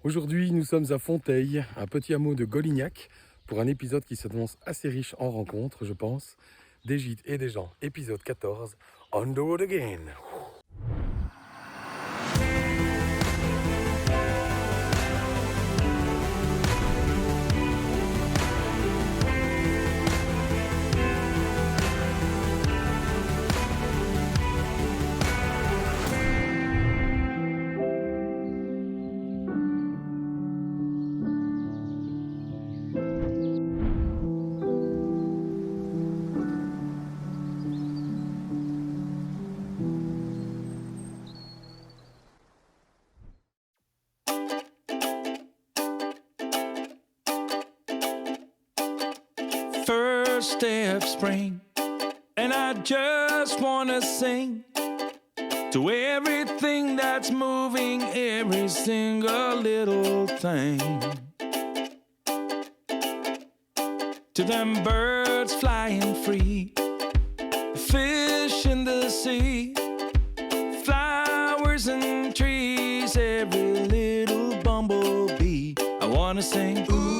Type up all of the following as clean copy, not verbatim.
Aujourd'hui, nous sommes à Fonteil, un petit hameau de Golignac, pour un épisode qui s'annonce assez riche en rencontres, je pense. Des gîtes et des gens, épisode 14, On the road again. First day of spring, and I just wanna sing to everything that's moving, every single little thing. To them birds flying free, fish in the sea, flowers and trees, every little bumblebee. I wanna sing, ooh.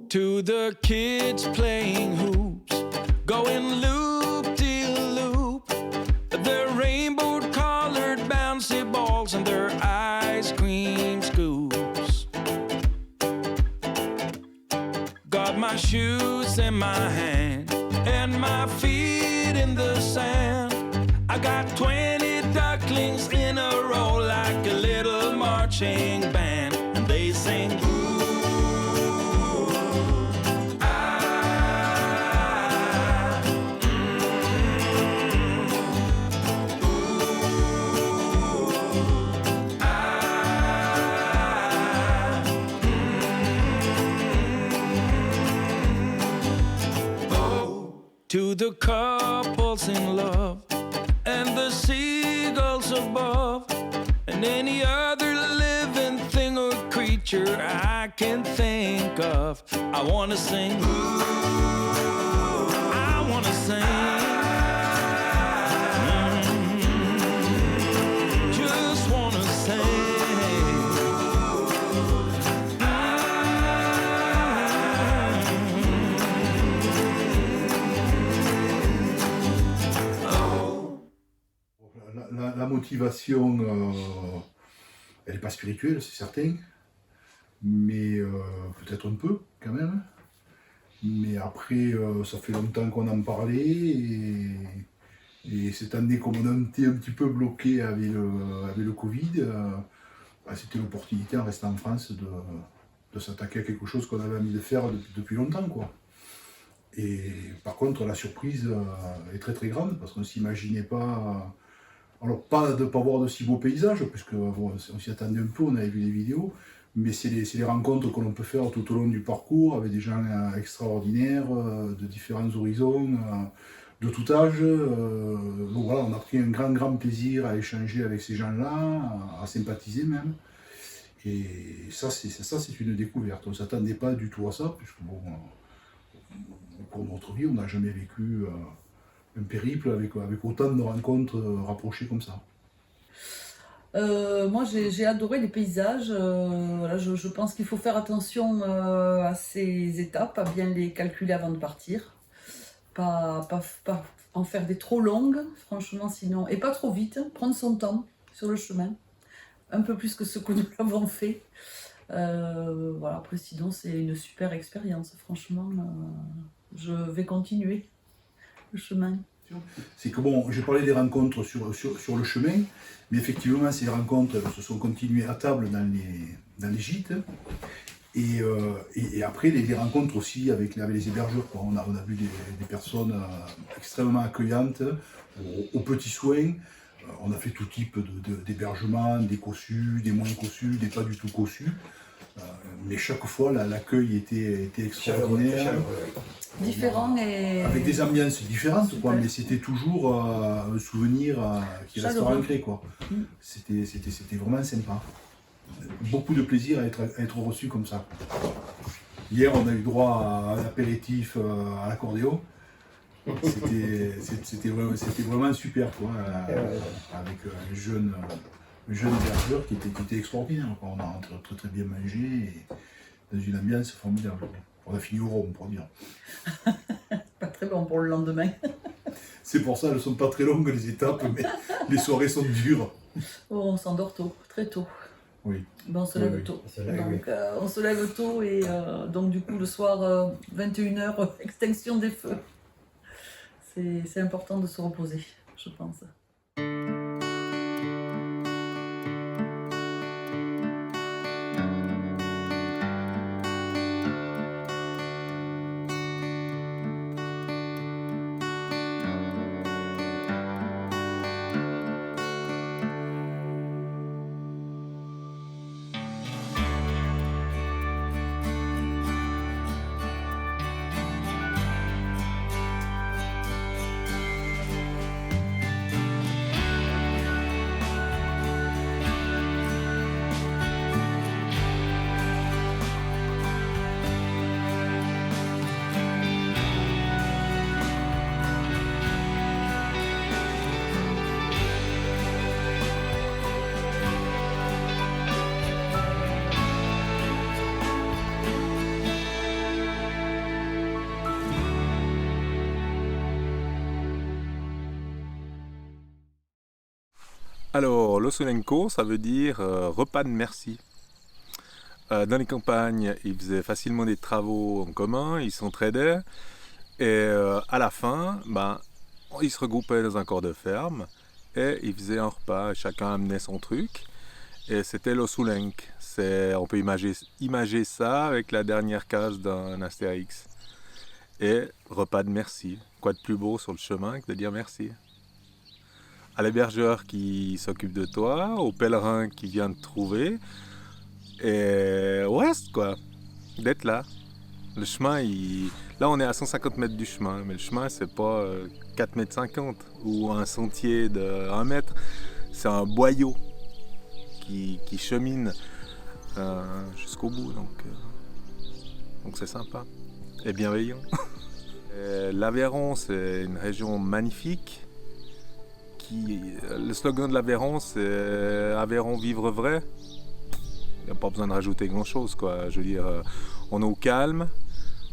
To the kids playing hoops, going loop-de-loop, their rainbow-colored bouncy balls and their ice cream scoops. Got my shoes in my hand and my feet in the sand. I got 20 ducklings in a row like a little marching band, and they sing, to the couples in love and the seagulls above and any other living thing or creature I can think of. I wanna sing, I wanna sing, just wanna sing. La motivation, elle n'est pas spirituelle, c'est certain, mais peut-être un peu quand même. Mais après, ça fait longtemps qu'on en parlait, et cette année, comme on a été un petit peu bloqué avec le Covid, c'était l'opportunité en restant en France de s'attaquer à quelque chose qu'on avait envie de faire depuis longtemps, quoi. Et par contre, la surprise est très très grande, parce qu'on ne s'imaginait pas. Alors, pas de ne pas voir de si beaux paysages, puisque bon, on s'y attendait un peu, on avait vu des vidéos, mais c'est les rencontres que l'on peut faire tout au long du parcours avec des gens extraordinaires, de différents horizons, de tout âge. Donc voilà, on a pris un grand plaisir à échanger avec ces gens-là, à sympathiser même. Et ça, c'est une découverte. On ne s'attendait pas du tout à ça, puisque bon, au cours de notre vie, on n'a jamais vécu un périple avec autant de rencontres rapprochées comme ça. Moi, j'ai adoré les paysages. Voilà, je pense qu'il faut faire attention à ces étapes, à bien les calculer avant de partir. Pas en faire des trop longues, franchement, sinon. Et pas trop vite, prendre son temps sur le chemin. Un peu plus que ce que nous l'avons fait. Voilà, après, sinon, c'est une super expérience. Franchement, je vais continuer le chemin. C'est que bon, j'ai parlé des rencontres sur le chemin, mais effectivement, ces rencontres se sont continuées à table dans les gîtes. Et après, les rencontres aussi avec les hébergeurs, quoi. On a vu des personnes extrêmement accueillantes, aux petits soins. On a fait tout type d'hébergement, des cossus, des moins cossus, des pas du tout cossus. Mais chaque fois, l'accueil était extraordinaire. Différent et... Avec des ambiances différentes, quoi, mais c'était toujours un souvenir qui restera ancré, quoi. C'était vraiment sympa. Beaucoup de plaisir à être reçu comme ça. Hier, on a eu droit à un apéritif à l'accordéon. C'était vraiment super, quoi, avec un jeune hébergeur qui était extraordinaire, quoi. On a très très bien mangé et dans une ambiance formidable, quoi. On a fini au rhum, pour dire. Pas très bon pour le lendemain. C'est pour ça, elles ne sont pas très longues les étapes, mais les soirées sont dures. Oh, on s'endort tôt, très tôt. Oui. Ben, on se lève Oui. tôt. On se lève, Donc, on se lève tôt et donc du coup le soir, 21h, extinction des feux. C'est important de se reposer, je pense. Alors, l'Osolenko, ça veut dire repas de merci. Dans les campagnes, ils faisaient facilement des travaux en commun, ils s'entraidaient. Et à la fin, ils se regroupaient dans un corps de ferme et ils faisaient un repas. Chacun amenait son truc. Et c'était l'Osulenk. On peut imager ça avec la dernière case d'un Astérix. Et repas de merci. Quoi de plus beau sur le chemin que de dire merci? À l'hébergeur qui s'occupe de toi, au pèlerin qui vient te trouver, et au reste, quoi, d'être là. Le chemin, là on est à 150 mètres du chemin, mais le chemin c'est pas 4,50 m ou un sentier de 1 mètre, c'est un boyau qui chemine jusqu'au bout, donc c'est sympa et bienveillant. L'Aveyron, c'est une région magnifique. Le slogan de l'Aveyron, c'est Aveyron vivre vrai. Il n'y a pas besoin de rajouter grand chose, quoi. Je veux dire, on est au calme,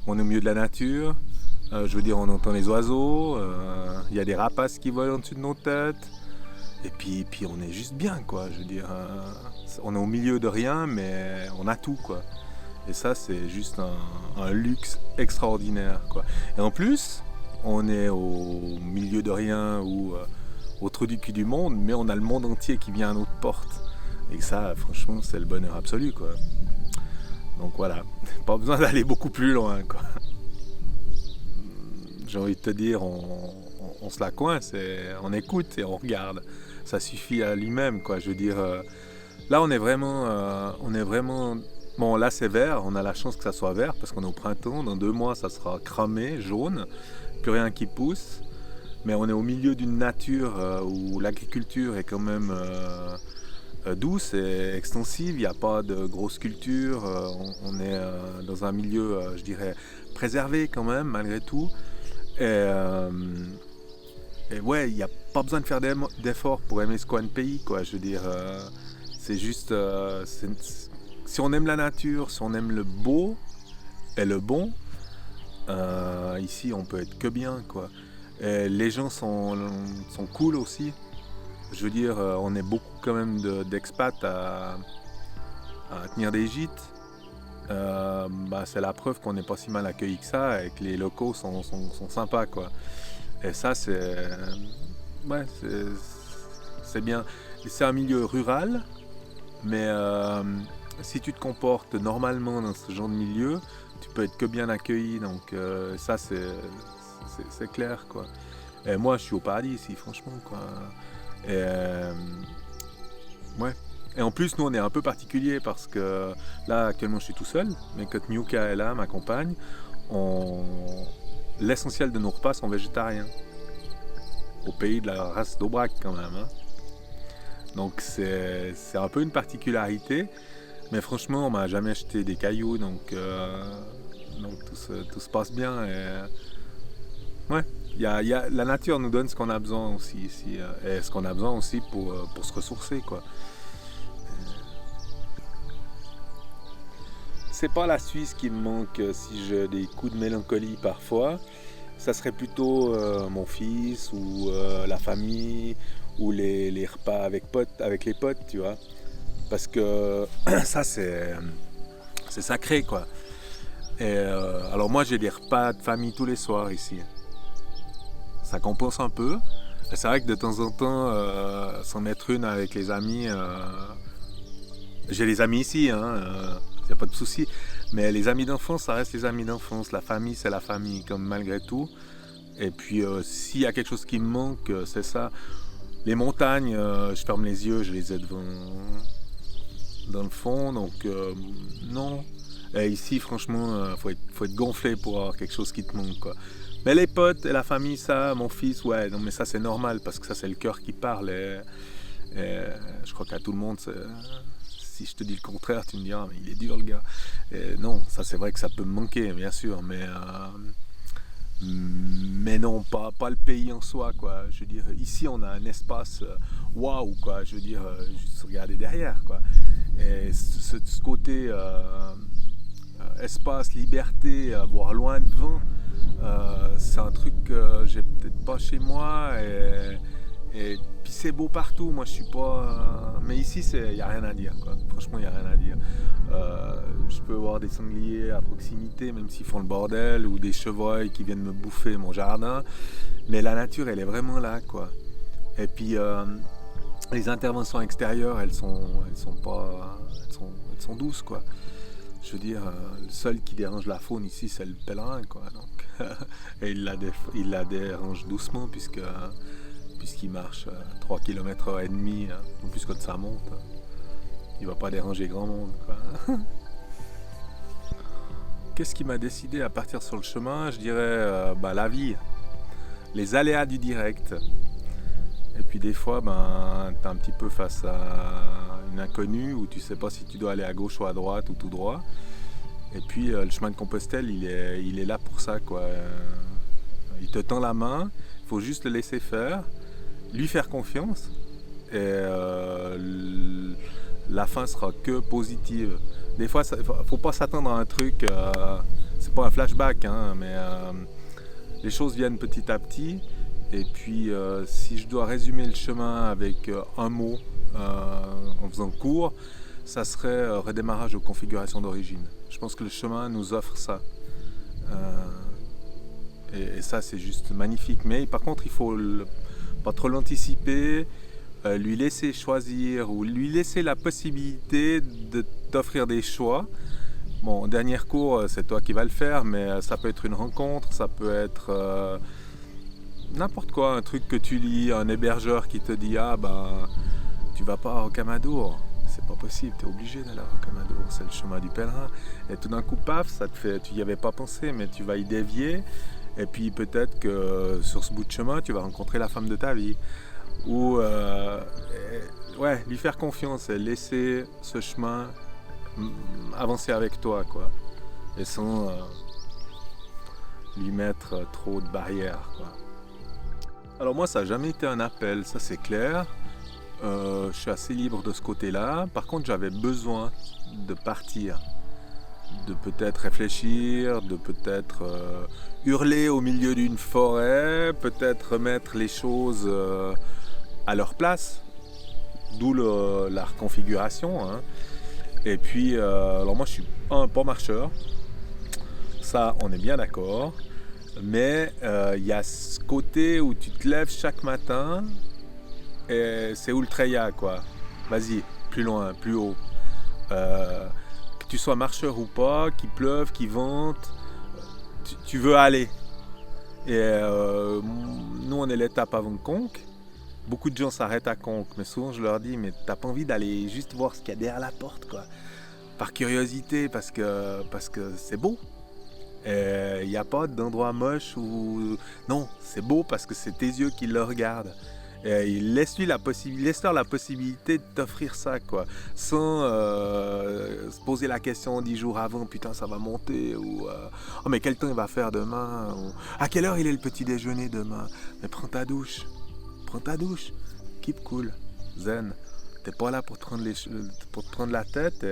on est au milieu de la nature. Je veux dire, on entend les oiseaux, il y a des rapaces qui volent au-dessus de nos têtes. Et puis on est juste bien, quoi. Je veux dire, on est au milieu de rien, mais on a tout, quoi. Et ça, c'est juste un luxe extraordinaire, quoi. Et en plus, on est au milieu de rien ou au trou du cul du monde, mais on a le monde entier qui vient à notre porte. Et ça, franchement, c'est le bonheur absolu, quoi. Donc voilà, pas besoin d'aller beaucoup plus loin, quoi. J'ai envie de te dire, on se la coince, on écoute et on regarde. Ça suffit à lui-même, quoi. Je veux dire, là, on est vraiment... Bon, là, c'est vert, on a la chance que ça soit vert, parce qu'on est au printemps. Dans 2 mois, ça sera cramé, jaune, plus rien qui pousse. Mais on est au milieu d'une nature où l'agriculture est quand même douce et extensive. Il n'y a pas de grosses cultures. On est dans un milieu, je dirais, préservé quand même, malgré tout. Et ouais, il n'y a pas besoin de faire d'efforts pour aimer ce coin de pays, quoi. Je veux dire, c'est juste... si on aime la nature, si on aime le beau et le bon, ici, on peut être que bien, quoi. Et les gens sont cool aussi. Je veux dire, on est beaucoup quand même d'expats à tenir des gîtes. C'est la preuve qu'on n'est pas si mal accueillis que ça et que les locaux sont sympas, quoi. Et ça, c'est bien. Et c'est un milieu rural, mais si tu te comportes normalement dans ce genre de milieu, tu peux être que bien accueilli. Donc ça, c'est clair, quoi. Et moi, je suis au paradis ici, franchement, quoi. Et ouais. Et en plus, nous, on est un peu particulier parce que là, actuellement, je suis tout seul, mais quand Miuka est là, ma compagne, l'essentiel de nos repas sont végétariens. Au pays de la race d'Aubrac, quand même, hein. Donc, c'est un peu une particularité, mais franchement, on m'a jamais acheté des cailloux, donc Donc tout se passe bien. Ouais, la nature nous donne ce qu'on a besoin aussi ici, et ce qu'on a besoin aussi pour se ressourcer, quoi. C'est pas la Suisse qui me manque si j'ai des coups de mélancolie parfois. Ça serait plutôt mon fils ou la famille ou les repas avec les potes, tu vois. Parce que ça, c'est sacré, quoi. Et alors moi, j'ai des repas de famille tous les soirs ici. Ça compense un peu. Et c'est vrai que de temps en temps, s'en mettre une avec les amis... j'ai les amis ici, hein. Y a pas de souci, mais les amis d'enfance, ça reste les amis d'enfance. La famille, c'est la famille, comme malgré tout. Et puis, s'il y a quelque chose qui me manque, c'est ça. Les montagnes, je ferme les yeux, je les ai dans le fond, donc non. Et ici, franchement, faut être gonflé pour avoir quelque chose qui te manque, quoi. Mais les potes et la famille, ça, mon fils, ouais, non, mais ça c'est normal parce que ça c'est le cœur qui parle. Et je crois qu'à tout le monde, si je te dis le contraire, tu me dis, ah, mais il est dur le gars. Et non, ça c'est vrai que ça peut me manquer, bien sûr, mais non, pas le pays en soi, quoi. Je veux dire, ici on a un espace waouh, quoi. Je veux dire, juste regarder derrière, quoi. Et ce côté espace, liberté, voir loin devant, c'est un truc que j'ai peut-être pas chez moi. Et puis c'est beau partout, moi je suis pas... mais ici, il n'y a rien à dire, quoi. Franchement, il n'y a rien à dire. Je peux voir des sangliers à proximité, même s'ils font le bordel, ou des chevreuils qui viennent me bouffer mon jardin. Mais la nature, elle est vraiment là, quoi. Et puis, les interventions extérieures, elles sont douces, quoi. Je veux dire, le seul qui dérange la faune ici, c'est le pèlerin, quoi. Donc, et il la dérange doucement, puisqu'il marche 3 km et demi, en plus quand ça monte, il va pas déranger grand monde, quoi. Qu'est-ce qui m'a décidé à partir sur le chemin? Je dirais la vie, les aléas du direct. Et puis des fois, t'es un petit peu face à une inconnue où tu sais pas si tu dois aller à gauche ou à droite ou tout droit. Et puis le chemin de Compostelle, il est là pour ça, quoi. Il te tend la main, il faut juste le laisser faire, lui faire confiance, et la fin sera que positive. Des fois, faut pas s'attendre à un truc, c'est pas un flashback, hein, mais les choses viennent petit à petit. Et puis, si je dois résumer le chemin avec un mot en faisant court, ça serait redémarrage aux configurations d'origine. Je pense que le chemin nous offre ça. Et ça, c'est juste magnifique. Mais par contre, il faut pas trop l'anticiper, lui laisser choisir ou lui laisser la possibilité de t'offrir des choix. Bon, en dernier cours, c'est toi qui vas le faire, mais ça peut être une rencontre, ça peut être n'importe quoi, un truc que tu lis, un hébergeur qui te dit tu vas pas à Rocamadour. C'est pas possible, tu es obligé d'aller à Rocamadour, c'est le chemin du pèlerin. Et tout d'un coup, paf, ça te fait, tu y avais pas pensé, mais tu vas y dévier. Et puis peut-être que sur ce bout de chemin, tu vas rencontrer la femme de ta vie. Ou lui faire confiance et laisser ce chemin avancer avec toi, quoi. Et sans lui mettre trop de barrières, quoi. Alors moi, ça n'a jamais été un appel, ça c'est clair. Je suis assez libre de ce côté-là. Par contre, j'avais besoin de partir, de peut-être réfléchir, de peut-être hurler au milieu d'une forêt, peut-être remettre les choses à leur place, d'où la reconfiguration, hein. Et puis, alors moi je suis pas marcheur, ça on est bien d'accord, mais y a ce côté où tu te lèves chaque matin et c'est Ultraya, quoi. Vas-y, plus loin, plus haut. Que tu sois marcheur ou pas, qu'il pleuve, qu'il vente, tu veux aller. Et nous on est l'étape avant Conques. Beaucoup de gens s'arrêtent à Conques, mais souvent je leur dis, mais t'as pas envie d'aller juste voir ce qu'il y a derrière la porte, quoi. Par curiosité, parce que c'est beau. Il n'y a pas d'endroit moche où... Non, c'est beau parce que c'est tes yeux qui le regardent. Et laisse-leur la possibilité de t'offrir ça, quoi. Sans se poser la question 10 jours avant, putain, ça va monter, ou oh, mais quel temps il va faire demain, ou à quelle heure il est le petit déjeuner demain. Mais prends ta douche, keep cool, zen. T'es pas là pour te prendre la tête,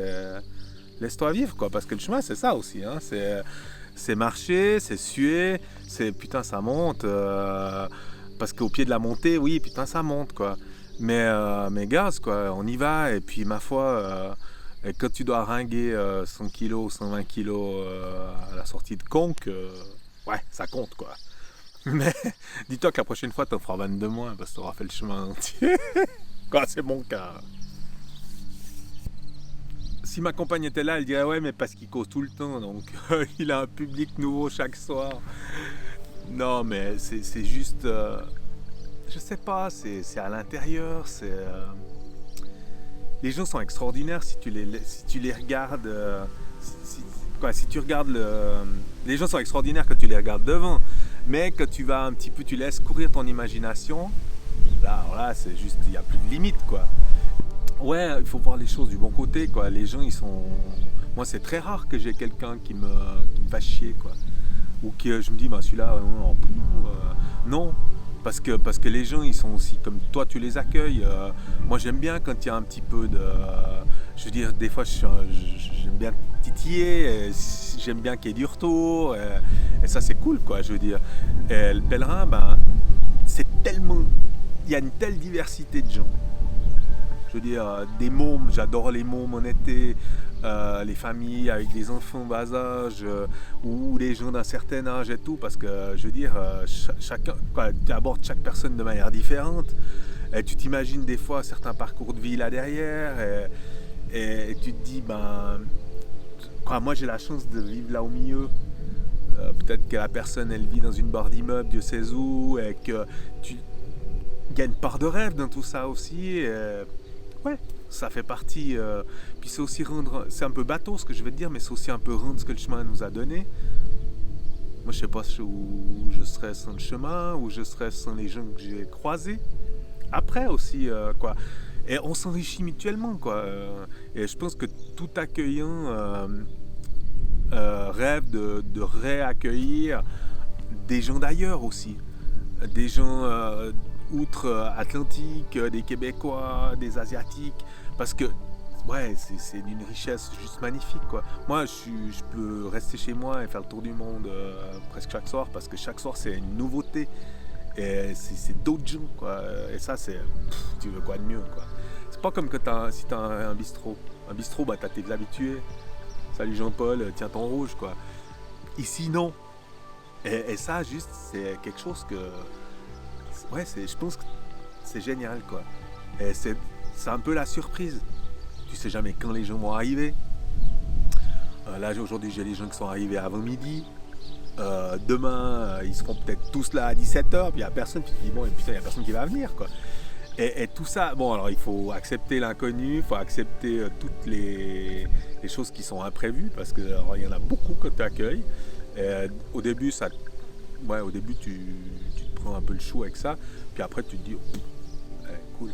laisse-toi vivre, quoi. Parce que le chemin, c'est ça aussi, hein. C'est marcher, c'est suer, c'est putain, ça monte. Parce qu'au pied de la montée, oui, putain, ça monte, quoi. Mais gaz, quoi, on y va. Et puis, ma foi, quand tu dois ringuer 100 kilos, 120 kilos à la sortie de Conques, ouais, ça compte, quoi. Mais dis-toi que la prochaine fois, t'en feras 22 moins parce que t'auras fait le chemin entier. Quoi, c'est mon cas. Si ma compagne était là, elle dirait ouais, mais parce qu'il cause tout le temps, donc il a un public nouveau chaque soir. Non, mais c'est juste, je sais pas, c'est à l'intérieur, les gens sont extraordinaires si tu les regardes, si tu regardes les gens sont extraordinaires quand tu les regardes devant, mais quand tu vas un petit peu, tu laisses courir ton imagination, là, alors là, c'est juste, il n'y a plus de limite, quoi. Ouais, il faut voir les choses du bon côté, quoi. Les gens, moi, c'est très rare que j'ai quelqu'un qui me fasse chier, quoi. Ou que je me dis, bah, celui-là, non. Parce que les gens, ils sont aussi comme toi, tu les accueilles. Moi, j'aime bien quand il y a un petit peu de... je veux dire, des fois, j'aime bien titiller, j'aime bien qu'il y ait du retour. Et ça, c'est cool, quoi, je veux dire. Et le pèlerin, ben, c'est tellement... Il y a une telle diversité de gens. Je veux dire, des mômes, j'adore les mômes en été, les familles avec des enfants bas âge, ou les gens d'un certain âge et tout, parce que, je veux dire, tu abordes chaque personne de manière différente, et tu t'imagines des fois certains parcours de vie là derrière, et tu te dis, ben, moi j'ai la chance de vivre là au milieu. Peut-être que la personne, elle vit dans une barre d'immeuble, Dieu sait où, et que il y a une part de rêve dans tout ça aussi. Ouais, ça fait partie. Puis c'est aussi rendre. C'est un peu bateau ce que je vais te dire, mais c'est aussi un peu rendre ce que le chemin nous a donné. Moi, je sais pas où je serais sans le chemin, où je serais sans les gens que j'ai croisés. Après aussi, quoi. Et on s'enrichit mutuellement, quoi. Et je pense que tout accueillant rêve de réaccueillir des gens d'ailleurs aussi. Des gens outre-Atlantique, des Québécois, des Asiatiques, parce que ouais, c'est d'une richesse juste magnifique, quoi. Moi, je peux rester chez moi et faire le tour du monde presque chaque soir, parce que chaque soir c'est une nouveauté et c'est d'autres gens, quoi. Et ça, tu veux quoi de mieux, quoi. C'est pas comme si t'as un bistrot. Un bistrot, bah t'as tes habitués. Salut Jean-Paul, tiens ton rouge, quoi. Ici, non. Et ça, juste, c'est quelque chose que... Ouais, je pense que c'est génial, quoi. Et c'est un peu la surprise. Tu sais jamais quand les gens vont arriver. Là, aujourd'hui, j'ai les gens qui sont arrivés avant midi. Demain, ils seront peut-être tous là à 17h. Puis il n'y a personne. Puis tu te dis, bon, et putain, il n'y a personne qui va venir, quoi. Et tout ça, bon, alors il faut accepter l'inconnu. Il faut accepter toutes les choses qui sont imprévues. Parce qu'il y en a beaucoup quand tu accueilles. Au début, tu te prends un peu le chou avec ça, puis après tu te dis cool.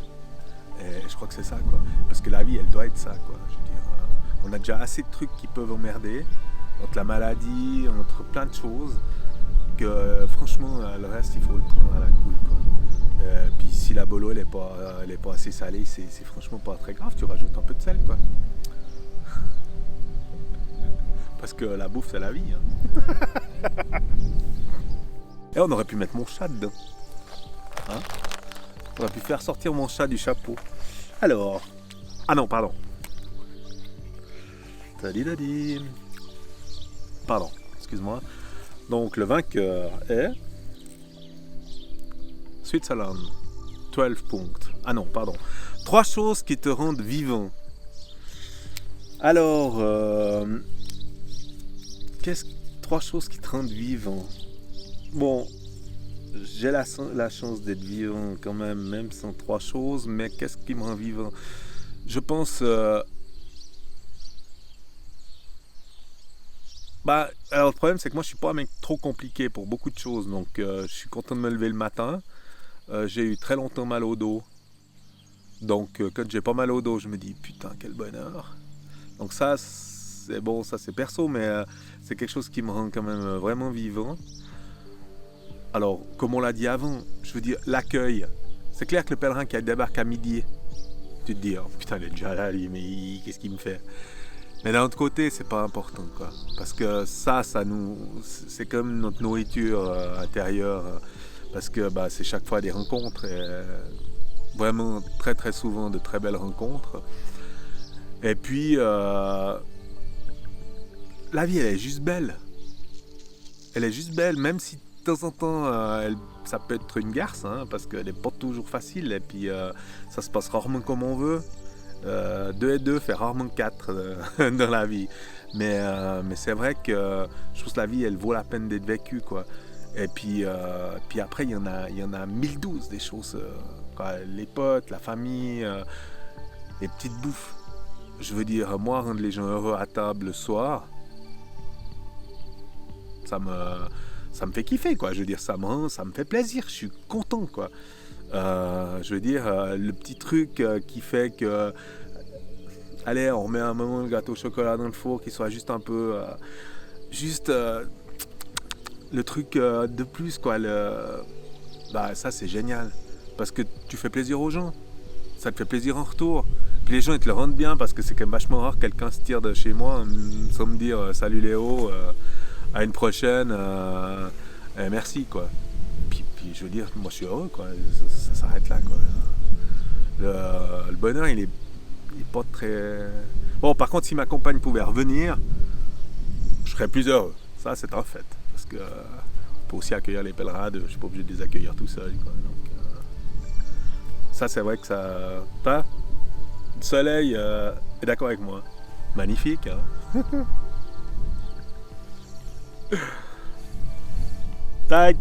Et je crois que c'est ça, quoi. Parce que la vie, elle doit être ça, quoi. Je veux dire, on a déjà assez de trucs qui peuvent emmerder, entre la maladie, entre plein de choses, que franchement, le reste, il faut le prendre à la cool, quoi. Puis si la bolo, elle est pas assez salée, c'est franchement pas très grave. Tu rajoutes un peu de sel, quoi. Parce que la bouffe, c'est la vie, hein. Et on aurait pu mettre mon chat dedans. Hein? On aurait pu faire sortir mon chat du chapeau. Alors... Ah non, pardon. Pardon, excuse-moi. Donc le vainqueur est... Switzerland. 12 points. Ah non, pardon. 3 choses qui te rendent vivant. Alors... 3 choses qui te rendent vivant. Bon, j'ai la chance d'être vivant quand même sans 3 choses, mais qu'est-ce qui me rend vivant? Je pense... alors le problème, c'est que moi, je suis pas un mec trop compliqué pour beaucoup de choses, donc je suis content de me lever le matin. j'ai eu très longtemps mal au dos. Donc quand j'ai pas mal au dos, je me dis putain quel bonheur. Donc ça c'est bon, ça c'est perso, mais c'est quelque chose qui me rend quand même vraiment vivant. Alors comme on l'a dit avant, je veux dire l'accueil. C'est clair que le pèlerin qui débarque à midi, tu te dis oh, putain il est déjà là lui, mais qu'est-ce qu'il me fait? Mais d'un autre côté, c'est pas important quoi, parce que ça nous, c'est comme notre nourriture intérieure, parce que bah, c'est chaque fois des rencontres. Et, vraiment très très souvent de très belles rencontres. Et puis la vie elle est juste belle. Elle est juste belle, même si de temps en temps ça peut être une garce, hein, parce qu'elle n'est pas toujours facile et puis ça se passe rarement comme on veut. 2 et 2 fait rarement 4 dans la vie. Mais c'est vrai que je trouve que la vie elle vaut la peine d'être vécue quoi. Et puis après il y en a 1012 des choses. Quoi, les potes, la famille, les petites bouffes. Je veux dire, moi, rendre les gens heureux à table le soir, ça me fait kiffer, quoi. Je veux dire, ça me fait plaisir, je suis content, quoi. Je veux dire, le petit truc qui fait que... allez, on remet un moment le gâteau au chocolat dans le four, qu'il soit juste un peu... le truc de plus, quoi. Bah, ça, c'est génial. Parce que tu fais plaisir aux gens, ça te fait plaisir en retour. Puis les gens ils te le rendent bien parce que c'est quand même vachement rare que quelqu'un se tire de chez moi sans me dire salut Léo, à une prochaine, et merci quoi. Puis je veux dire, moi je suis heureux quoi, ça s'arrête là quoi. Le bonheur il est pas très... Bon par contre si ma compagne pouvait revenir, je serais plus heureux, ça c'est un fait. Parce que on peut aussi accueillir les pèlerins, je suis pas obligé de les accueillir tout seul quoi. Donc, ça c'est vrai que ça... Pas le soleil est d'accord avec moi. Magnifique, hein. Tac.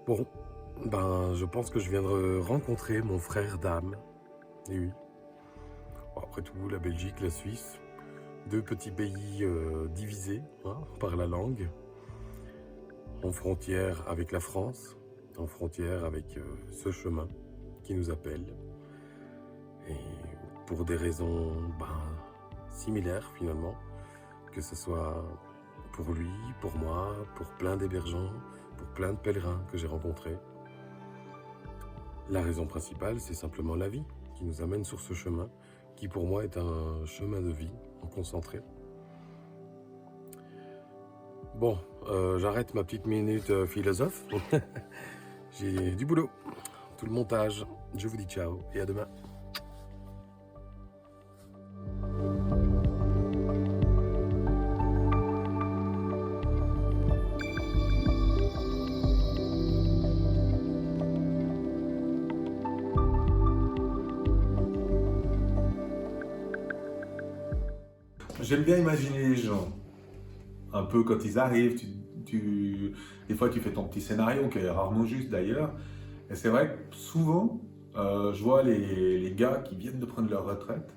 Bon, ben je pense que je viens de rencontrer mon frère d'âme. Et oui. Bon, après tout, la Belgique, la Suisse, 2 petits pays divisés hein, par la langue, en frontière avec la France, en frontière avec ce chemin qui nous appelle. Et pour des raisons similaires finalement, que ce soit pour lui, pour moi, pour plein d'hébergeants, pour plein de pèlerins que j'ai rencontrés. La raison principale, c'est simplement la vie qui nous amène sur ce chemin, qui pour moi est un chemin de vie en concentré. Bon, j'arrête ma petite minute philosophe. J'ai du boulot, tout le montage. Je vous dis ciao et à demain. J'aime bien imaginer les gens. Un peu quand ils arrivent, des fois tu fais ton petit scénario qui est rarement juste d'ailleurs. Et c'est vrai que souvent, je vois les gars qui viennent de prendre leur retraite,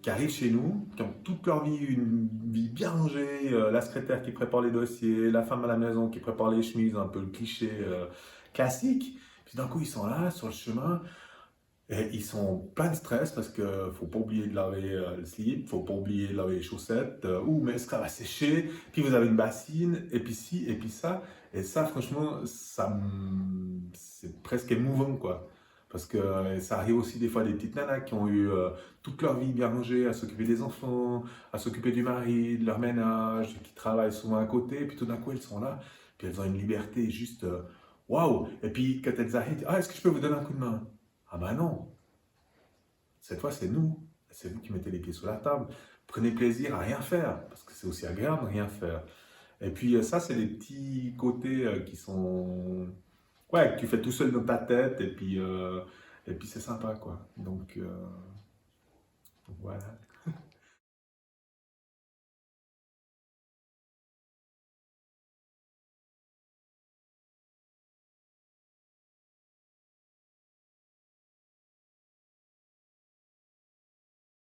qui arrivent chez nous, qui ont toute leur vie une vie bien rangée, la secrétaire qui prépare les dossiers, la femme à la maison qui prépare les chemises, un peu le cliché classique. Puis d'un coup ils sont là sur le chemin. Et ils sont plein de stress parce qu'il ne faut pas oublier de laver le slip, il ne faut pas oublier de laver les chaussettes, mais est-ce que ça va sécher? Puis vous avez une bassine, et puis ci, et puis ça. Et ça, franchement, c'est presque émouvant, quoi. Parce que ça arrive aussi des fois des petites nanas qui ont eu toute leur vie bien rangée, à s'occuper des enfants, à s'occuper du mari, de leur ménage, qui travaillent souvent à côté, et puis tout d'un coup, elles sont là, puis elles ont une liberté juste waouh! Et puis quand elles arrivent, est-ce que je peux vous donner un coup de main? Ah bah non, cette fois c'est nous, c'est vous qui mettez les pieds sur la table. Prenez plaisir à rien faire, parce que c'est aussi agréable de rien faire. Et puis ça c'est les petits côtés qui sont ouais, que tu fais tout seul dans ta tête et puis c'est sympa quoi. Donc voilà.